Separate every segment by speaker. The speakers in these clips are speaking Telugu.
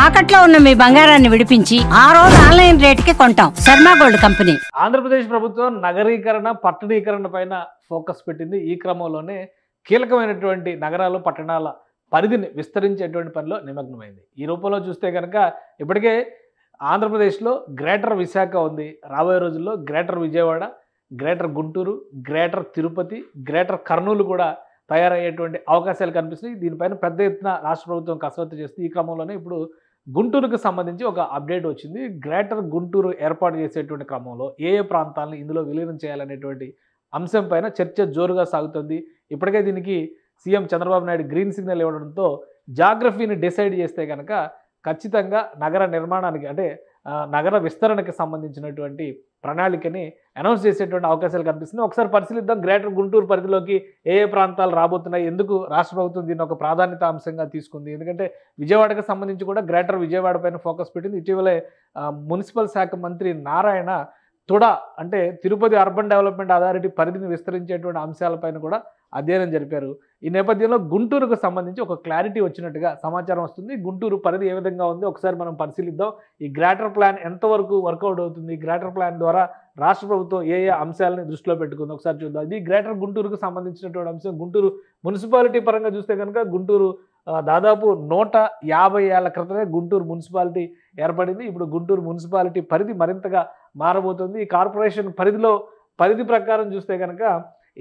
Speaker 1: తాకట్లో ఉన్న మీ బంగారాన్ని విడిపించి ఆ రోజు ఆన్లైన్ రేటుకి కొంటాం. Sharma gold company.
Speaker 2: ఆంధ్రప్రదేశ్ ప్రభుత్వం నగరీకరణ పట్టణీకరణ పైన ఫోకస్ పెట్టింది. ఈ క్రమంలోనే కీలకమైనటువంటి నగరాలు పట్టణాల పరిధిని విస్తరించేటువంటి పనిలో నిమగ్నమైంది. ఈ రూపంలో చూస్తే కనుక ఇప్పటికే ఆంధ్రప్రదేశ్లో గ్రేటర్ విశాఖ ఉంది. రాబోయే రోజుల్లో greater Vijayawada, greater Guntur, greater Tirupati, greater Kurnool కూడా తయారయ్యేటువంటి అవకాశాలు కనిపిస్తున్నాయి. దీనిపైన పెద్ద ఎత్తున రాష్ట్ర ప్రభుత్వం కసరత్తు చేస్తుంది. ఈ క్రమంలోనే ఇప్పుడు గుంటూరుకు సంబంధించి ఒక అప్డేట్ వచ్చింది. గ్రేటర్ గుంటూరు ఏర్పాటు చేసేటువంటి క్రమంలో ఏ ప్రాంతాలను ఇందులో విలీనం చేయాలనేటువంటి అంశం పైన చర్చ జోరుగా సాగుతుంది. ఇప్పటికే దీనికి CM Chandrababu Naidu green signal ఇవ్వడంతో జాగ్రఫీని డిసైడ్ చేస్తే కనుక ఖచ్చితంగా నగర నిర్మాణానికి అంటే నగర విస్తరణకి సంబంధించినటువంటి ప్రణాళికని అనౌన్స్ చేసేటువంటి అవకాశాలు కనిపిస్తున్నాయి. ఒకసారి పరిశీలిద్దాం. గ్రేటర్ గుంటూరు పరిధిలోకి ఏ ప్రాంతాలు రాబోతున్నాయి, ఎందుకు రాష్ట్ర ప్రభుత్వం దీన్ని ఒక ప్రాధాన్యత అంశంగా తీసుకుంది, ఎందుకంటే విజయవాడకు సంబంధించి కూడా గ్రేటర్ విజయవాడ పైన ఫోకస్ పెట్టింది. ఇటీవలే మున్సిపల్ శాఖ మంత్రి నారాయణ తుడా అంటే తిరుపతి అర్బన్ డెవలప్మెంట్ అథారిటీ పరిధిని విస్తరించేటువంటి అంశాలపైన కూడా అధ్యయనం జరిపారు. ఈ నేపథ్యంలో గుంటూరుకు సంబంధించి ఒక క్లారిటీ వచ్చినట్టుగా సమాచారం వస్తుంది. గుంటూరు పరిధి ఏ విధంగా ఉంది ఒకసారి మనం పరిశీలిద్దాం. ఈ గ్రేటర్ ప్లాన్ ఎంతవరకు వర్కౌట్ అవుతుంది, గ్రేటర్ ప్లాన్ ద్వారా రాష్ట్ర ప్రభుత్వం ఏ అంశాలని దృష్టిలో పెట్టుకుంది ఒకసారి చూద్దాం. ఇది గ్రేటర్ గుంటూరుకు సంబంధించినటువంటి అంశం. గుంటూరు మున్సిపాలిటీ పరంగా చూస్తే కనుక గుంటూరు దాదాపు 150 ఏళ్ల క్రితమే గుంటూరు మున్సిపాలిటీ ఏర్పడింది. ఇప్పుడు గుంటూరు మున్సిపాలిటీ పరిధి మరింతగా మారబోతుంది. ఈ కార్పొరేషన్ పరిధి ప్రకారం చూస్తే కనుక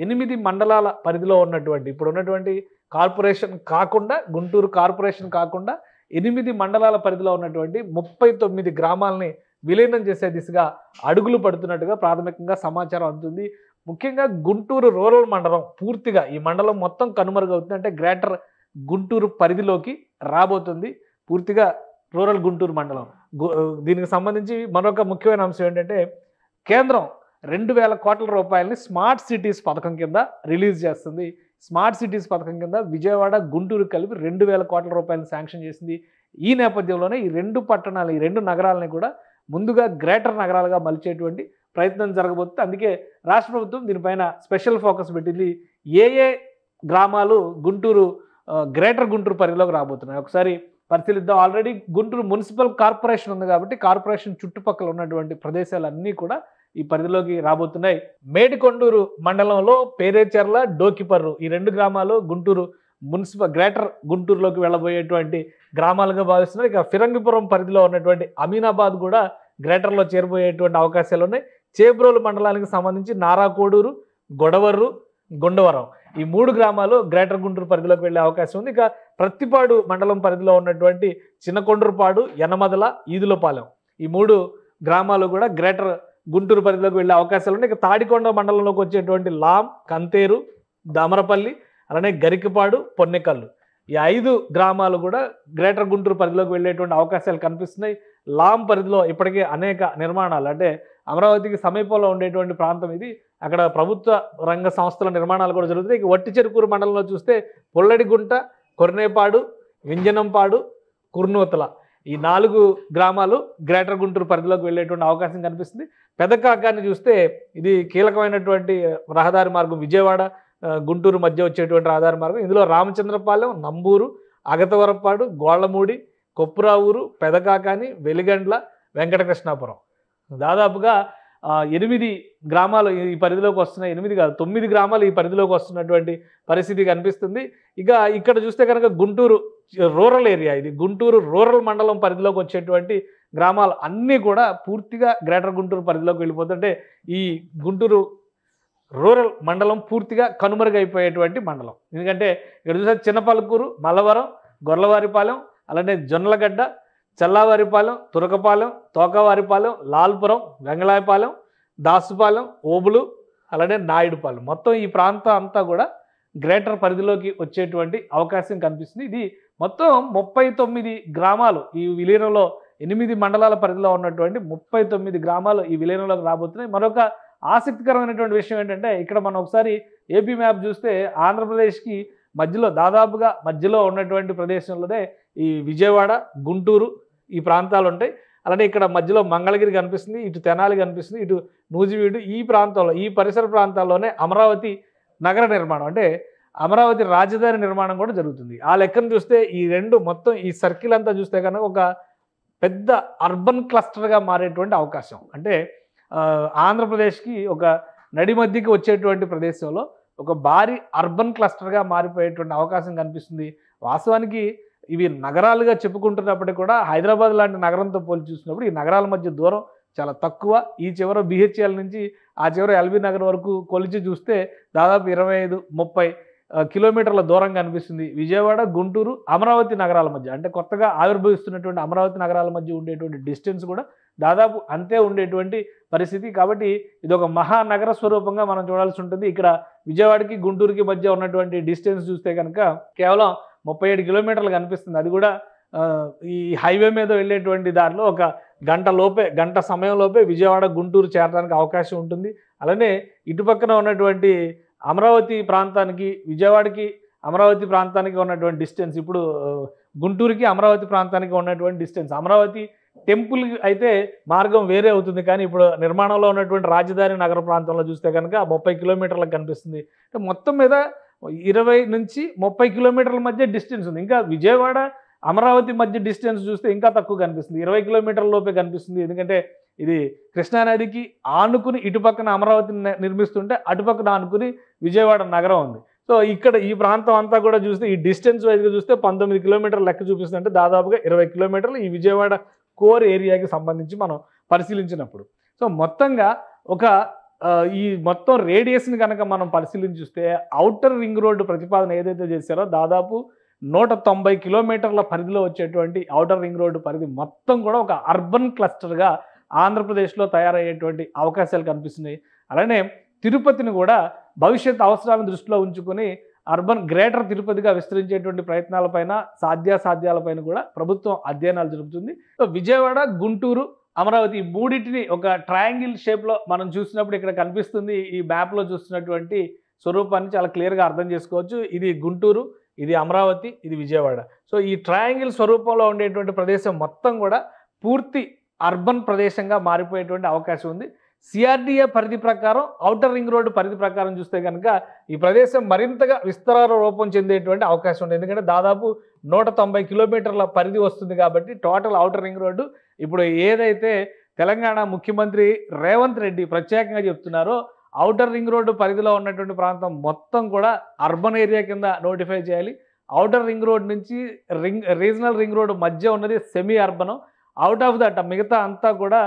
Speaker 2: 8 మండలాల పరిధిలో ఉన్నటువంటి ఇప్పుడు ఉన్నటువంటి కార్పొరేషన్ కాకుండా గుంటూరు కార్పొరేషన్ కాకుండా 8 మండలాల పరిధిలో ఉన్నటువంటి 39 గ్రామాలని విలీనం చేసే దిశగా అడుగులు పడుతున్నట్టుగా ప్రాథమికంగా సమాచారం అందుతుంది. ముఖ్యంగా గుంటూరు రూరల్ మండలం పూర్తిగా ఈ మండలం మొత్తం కనుమరుగవుతుంది. అంటే గ్రేటర్ గుంటూరు పరిధిలోకి రాబోతుంది పూర్తిగా రూరల్ గుంటూరు మండలం. దీనికి సంబంధించి మరొక ముఖ్యమైన అంశం ఏంటంటే కేంద్రం 2000 కోట్ల రూపాయలని స్మార్ట్ సిటీస్ పథకం కింద రిలీజ్ చేస్తుంది. స్మార్ట్ సిటీస్ పథకం కింద విజయవాడ గుంటూరు కలిపి 2000 కోట్ల రూపాయలను శాంక్షన్ చేసింది. ఈ నేపథ్యంలోనే ఈ రెండు నగరాలని కూడా ముందుగా గ్రేటర్ నగరాలుగా మలిచేటువంటి ప్రయత్నం జరగబోతుంది. అందుకే రాష్ట్ర ప్రభుత్వం దీనిపైన స్పెషల్ ఫోకస్ పెట్టింది. ఏ గ్రామాలు గ్రేటర్ గుంటూరు పరిధిలోకి రాబోతున్నాయి ఒకసారి పరిశీలిద్దాం. ఆల్రెడీ గుంటూరు మున్సిపల్ కార్పొరేషన్ ఉంది కాబట్టి కార్పొరేషన్ చుట్టుపక్కల ఉన్నటువంటి ప్రదేశాలన్నీ కూడా ఈ పరిధిలోకి రాబోతున్నాయి. మేడికొండూరు మండలంలో పేరేచెర్ల, డోకిపర్రు ఈ 2 గ్రామాలు గుంటూరు గ్రేటర్ గుంటూరులోకి వెళ్ళబోయేటువంటి గ్రామాలుగా భావిస్తున్నారు. ఇక ఫిరంగిపురం పరిధిలో ఉన్నటువంటి అమీనాబాద్ కూడా గ్రేటర్లో చేరబోయేటువంటి అవకాశాలు ఉన్నాయి. చేబ్రోలు మండలానికి సంబంధించి నారాకోడూరు, గొడవర్రు, గుండవరం ఈ 3 గ్రామాలు గ్రేటర్ గుంటూరు పరిధిలోకి వెళ్ళే అవకాశం ఉంది. ఇక ప్రత్తిపాడు మండలం పరిధిలో ఉన్నటువంటి చిన్నకొండ్రుపాడు, యనమదల, ఈదులపాలెం ఈ 3 గ్రామాలు కూడా గ్రేటర్ గుంటూరు పరిధిలోకి వెళ్ళే అవకాశాలు ఉన్నాయి. ఇక తాడికొండ మండలంలోకి వచ్చేటువంటి లాం, కంతేరు, దామరపల్లి అలానే గరికపాడు, పొన్నెకల్లు ఈ 5 గ్రామాలు కూడా గ్రేటర్ గుంటూరు పరిధిలోకి వెళ్ళేటువంటి అవకాశాలు కనిపిస్తున్నాయి. లాం పరిధిలో ఇప్పటికే అనేక నిర్మాణాలు అంటే అమరావతికి సమీపంలో ఉండేటువంటి ప్రాంతం ఇది. అక్కడ ప్రభుత్వ రంగ సంస్థల నిర్మాణాలు కూడా జరుగుతాయి. ఇక వట్టిచెరుకూరు మండలంలో చూస్తే పొల్లడిగుంట, కొర్నేపాడు, వింజనంపాడు, కుర్నూతల ఈ 4 గ్రామాలు గ్రేటర్ గుంటూరు పరిధిలోకి వెళ్ళేటువంటి అవకాశం కనిపిస్తుంది. పెదకాకాన్ని చూస్తే ఇది కీలకమైనటువంటి రహదారి మార్గం. విజయవాడ గుంటూరు మధ్య వచ్చేటువంటి రహదారి మార్గం. ఇందులో రామచంద్రపాలెం, నంబూరు, అగతవరపాడు, గోళ్లమూడి, కొప్పురావూరు, పెదకాకాని, వెలిగండ్ల, వెంకటకృష్ణాపురం దాదాపుగా 8 గ్రామాలు ఈ పరిధిలోకి వస్తున్నాయి. 8 కాదు 9 గ్రామాలు ఈ పరిధిలోకి వస్తున్నటువంటి పరిస్థితి కనిపిస్తుంది. ఇక ఇక్కడ చూస్తే కనుక గుంటూరు రూరల్ ఏరియా, ఇది గుంటూరు రూరల్ మండలం పరిధిలోకి వచ్చేటువంటి గ్రామాలు అన్నీ కూడా పూర్తిగా గ్రేటర్ గుంటూరు పరిధిలోకి వెళ్ళిపోతుంటే ఈ గుంటూరు రూరల్ మండలం పూర్తిగా కనుమరుగైపోయేటువంటి మండలం. ఎందుకంటే ఇక్కడ చూస్తే చిన్నపలుకూరు, మల్లవరం, గొర్లవారిపాలెం అలానే జొన్నలగడ్డ, చల్లావారిపాలెం, తురకపాలెం, తోకవారిపాలెం, లాల్పురం, వెంగళాయపాలెం, దాసుపాలెం, ఓబులు అలానే నాయుడుపాలెం మొత్తం ఈ ప్రాంతం అంతా కూడా గ్రేటర్ పరిధిలోకి వచ్చేటువంటి అవకాశం కనిపిస్తుంది. ఇది మొత్తం 39 గ్రామాలు ఈ విలీనంలో 8 మండలాల పరిధిలో ఉన్నటువంటి 39 గ్రామాలు ఈ విలీనంలోకి రాబోతున్నాయి. మరొక ఆసక్తికరమైనటువంటి విషయం ఏంటంటే ఇక్కడ మనం ఒకసారి ఏపీ మ్యాప్ చూస్తే ఆంధ్రప్రదేశ్కి దాదాపుగా మధ్యలో ఉన్నటువంటి ప్రదేశంలోనే ఈ విజయవాడ, గుంటూరు ఈ ప్రాంతాలు ఉంటాయి. అలానే ఇక్కడ మధ్యలో మంగళగిరి కనిపిస్తుంది, ఇటు తెనాలి కనిపిస్తుంది, ఇటు నూజివీడు ఈ ప్రాంతంలో ఈ పరిసర ప్రాంతాల్లోనే అమరావతి నగర నిర్మాణం అంటే అమరావతి రాజధాని నిర్మాణం కూడా జరుగుతుంది. ఆ లెక్కను చూస్తే ఈ రెండు మొత్తం ఈ సర్కిల్ అంతా చూస్తే కనుక ఒక పెద్ద అర్బన్ క్లస్టర్గా మారేటువంటి అవకాశం. అంటే ఆంధ్రప్రదేశ్కి ఒక నడి మధ్యకి వచ్చేటువంటి ప్రదేశంలో ఒక భారీ అర్బన్ క్లస్టర్గా మారిపోయేటువంటి అవకాశం కనిపిస్తుంది. వాస్తవానికి ఇవి నగరాలుగా చెప్పుకుంటున్నప్పటికీ కూడా హైదరాబాద్ లాంటి నగరంతో పోల్చి చూసినప్పుడు ఈ నగరాల మధ్య దూరం చాలా తక్కువ. ఈ చివర బిహెచ్ఎల్ నుంచి ఆ చివర ఎల్బీ నగర్ వరకు కొలిచి చూస్తే దాదాపు 25-30 కిలోమీటర్ల దూరం కనిపిస్తుంది. విజయవాడ, గుంటూరు, అమరావతి నగరాల మధ్య, అంటే కొత్తగా ఆవిర్భవిస్తున్నటువంటి అమరావతి నగరాల మధ్య ఉండేటువంటి డిస్టెన్స్ కూడా దాదాపు అంతే ఉండేటువంటి పరిస్థితి. కాబట్టి ఇది ఒక మహానగర స్వరూపంగా మనం చూడాల్సి ఉంటుంది. ఇక్కడ విజయవాడకి గుంటూరుకి మధ్య ఉన్నటువంటి డిస్టెన్స్ చూస్తే కనుక కేవలం 37 కిలోమీటర్లు కనిపిస్తుంది. అది కూడా ఈ హైవే మీద వెళ్ళేటువంటి దారిలో ఒక గంట సమయంలోపే విజయవాడ, గుంటూరు చేరడానికి అవకాశం ఉంటుంది. అలానే ఇటుపక్కన ఉన్నటువంటి అమరావతి ప్రాంతానికి, విజయవాడకి అమరావతి ప్రాంతానికి ఉన్నటువంటి డిస్టెన్స్, ఇప్పుడు గుంటూరుకి అమరావతి ప్రాంతానికి ఉన్నటువంటి డిస్టెన్స్, అమరావతి టెంపుల్ అయితే మార్గం వేరే అవుతుంది, కానీ ఇప్పుడు నిర్మాణంలో ఉన్నటువంటి రాజధాని నగర ప్రాంతంలో చూస్తే కనుక 30 కిలోమీటర్లకు కనిపిస్తుంది. మొత్తం మీద 20-30 కిలోమీటర్ల మధ్య డిస్టెన్స్ ఉంది. ఇంకా విజయవాడ, అమరావతి మధ్య డిస్టెన్స్ చూస్తే ఇంకా తక్కువ కనిపిస్తుంది, 20 కిలోమీటర్ల లోపే కనిపిస్తుంది. ఎందుకంటే ఇది కృష్ణానదికి ఆనుకుని ఇటుపక్కన అమరావతిని నిర్మిస్తుంటే అటుపక్కన ఆనుకుని విజయవాడ నగరం ఉంది. సో ఇక్కడ ఈ ప్రాంతం అంతా కూడా చూస్తే ఈ డిస్టెన్స్ వైజ్గా చూస్తే 19 కిలోమీటర్ల లెక్క చూపిస్తుంది. అంటే దాదాపుగా 20 కిలోమీటర్లు ఈ విజయవాడ కోర్ ఏరియాకి సంబంధించి మనం పరిశీలించినప్పుడు. సో మొత్తంగా ఈ మొత్తం రేడియస్ని కనుక మనం పరిశీలించి చూస్తే ఔటర్ రింగ్ రోడ్డు ప్రతిపాదన ఏదైతే చేశారో దాదాపు 190 కిలోమీటర్ల పరిధిలో వచ్చేటువంటి ఔటర్ రింగ్ రోడ్డు పరిధి మొత్తం కూడా ఒక అర్బన్ క్లస్టర్గా ఆంధ్రప్రదేశ్లో తయారయ్యేటువంటి అవకాశాలు కనిపిస్తున్నాయి. అలానే తిరుపతిని కూడా భవిష్యత్ అవసరాలను దృష్టిలో ఉంచుకొని గ్రేటర్ తిరుపతిగా విస్తరించేటువంటి ప్రయత్నాలపైన, సాధ్యాసాధ్యాలపైన కూడా ప్రభుత్వం అధ్యయనాలు జరుపుతుంది. సో విజయవాడ, గుంటూరు, అమరావతి ఈ మూడింటిని ఒక ట్రయాంగిల్ షేప్లో మనం చూసినప్పుడు ఇక్కడ కనిపిస్తుంది. ఈ మ్యాప్లో చూస్తున్నటువంటి స్వరూపాన్ని చాలా క్లియర్గా అర్థం చేసుకోవచ్చు. ఇది గుంటూరు, ఇది అమరావతి, ఇది విజయవాడ. సో ఈ ట్రయాంగిల్ స్వరూపంలో ఉండేటువంటి ప్రదేశం మొత్తం కూడా పూర్తి అర్బన్ ప్రదేశంగా మారిపోయేటువంటి అవకాశం ఉంది. సిఆర్డీఏ పరిధి ప్రకారం, ఔటర్ రింగ్ రోడ్డు పరిధి ప్రకారం చూస్తే కనుక ఈ ప్రదేశం మరింతగా విస్తార రూపం చెందేటువంటి అవకాశం ఉంది. ఎందుకంటే దాదాపు 190 కిలోమీటర్ల పరిధి వస్తుంది కాబట్టి టోటల్ ఔటర్ రింగ్ రోడ్డు ఇప్పుడు ఏదైతే తెలంగాణ ముఖ్యమంత్రి రేవంత్ రెడ్డి ప్రత్యేకంగా చెప్తున్నారో ఔటర్ రింగ్ రోడ్డు పరిధిలో ఉన్నటువంటి ప్రాంతం మొత్తం కూడా అర్బన్ ఏరియా కింద నోటిఫై చేయాలి. ఔటర్ రింగ్ రోడ్ నుంచి రీజనల్ రింగ్ రోడ్డు మధ్య ఉన్నది semi urban, out of that మిగతా అంతా కూడా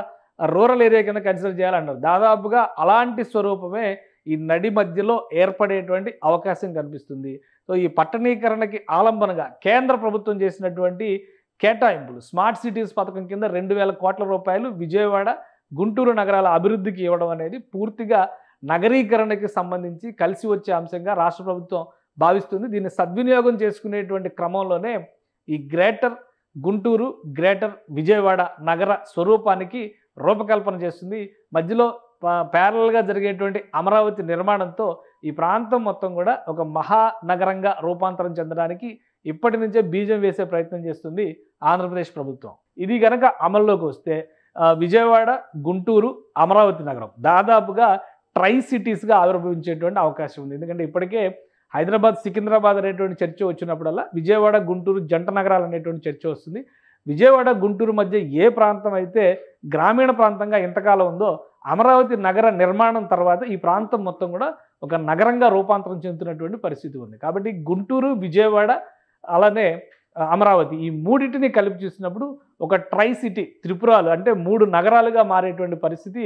Speaker 2: రూరల్ ఏరియా కింద కన్సిడర్ చేయాలన్నారు. దాదాపుగా అలాంటి స్వరూపమే ఈ నడి మధ్యలో ఏర్పడేటువంటి అవకాశం కనిపిస్తుంది. సో ఈ పట్టణీకరణకి ఆలంబనగా కేంద్ర ప్రభుత్వం చేసినటువంటి కేటాయింపులు, స్మార్ట్ సిటీస్ పథకం కింద 2,000 కోట్ల రూపాయలు విజయవాడ, గుంటూరు నగరాల అభివృద్ధికి ఇవ్వడం అనేది పూర్తిగా నగరీకరణకి సంబంధించి కలిసి వచ్చే అంశంగా రాష్ట్ర ప్రభుత్వం భావిస్తుంది. దీన్ని సద్వినియోగం చేసుకునేటువంటి క్రమంలోనే ఈ గ్రేటర్ గుంటూరు, గ్రేటర్ విజయవాడ నగర స్వరూపానికి రూపకల్పన చేస్తుంది. మధ్యలో ప్యారలల్గా జరిగేటువంటి అమరావతి నిర్మాణంతో ఈ ప్రాంతం మొత్తం కూడా ఒక మహానగరంగా రూపాంతరం చెందడానికి ఇప్పటి నుంచే బీజం వేసే ప్రయత్నం చేస్తుంది ఆంధ్రప్రదేశ్ ప్రభుత్వం. ఇది కనుక అమల్లోకి వస్తే విజయవాడ, గుంటూరు, అమరావతి నగరం దాదాపుగా ట్రై సిటీస్గా ఆవిర్భవించేటువంటి అవకాశం ఉంది. ఎందుకంటే ఇప్పటికే హైదరాబాద్, సికింద్రాబాద్ అనేటువంటి చర్చ వచ్చినప్పుడల్లా విజయవాడ, గుంటూరు జంట నగరాలు అనేటువంటి చర్చ వస్తుంది. విజయవాడ, గుంటూరు మధ్య ఏ ప్రాంతం అయితే గ్రామీణ ప్రాంతంగా ఇంతకాలం ఉందో అమరావతి నగర నిర్మాణం తర్వాత ఈ ప్రాంతం మొత్తం కూడా ఒక నగరంగా రూపాంతరం చెందుతున్నటువంటి పరిస్థితి ఉంది. కాబట్టి గుంటూరు, విజయవాడ అలానే అమరావతి ఈ మూడింటిని కలిపి చూసినప్పుడు ఒక ట్రై సిటీ త్రిపురాలు అంటే 3 నగరాలుగా మారేటువంటి పరిస్థితి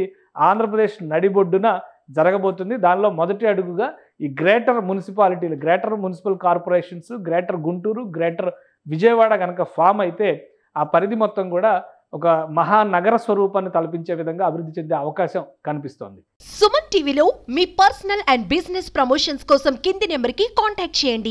Speaker 2: ఆంధ్రప్రదేశ్ నడిబొడ్డున జరగబోతుంది. దానిలో మొదటి అడుగుగా ఈ గ్రేటర్ మున్సిపాలిటీలు, greater municipal corporations, greater Guntur, greater Vijayawada కనుక ఫామ్ అయితే ఆ పరిధి మొత్తం కూడా ఒక మహానగర స్వరూపాన్ని తలపించే విధంగా అభివృద్ధి చెందే అవకాశం కనిపిస్తోంది.
Speaker 3: సుమన్ టీవీలో మీ పర్సనల్ అండ్ బిజినెస్ ప్రమోషన్స్ కోసం కింది నెంబర్కి కాంటాక్ట్ చేయండి.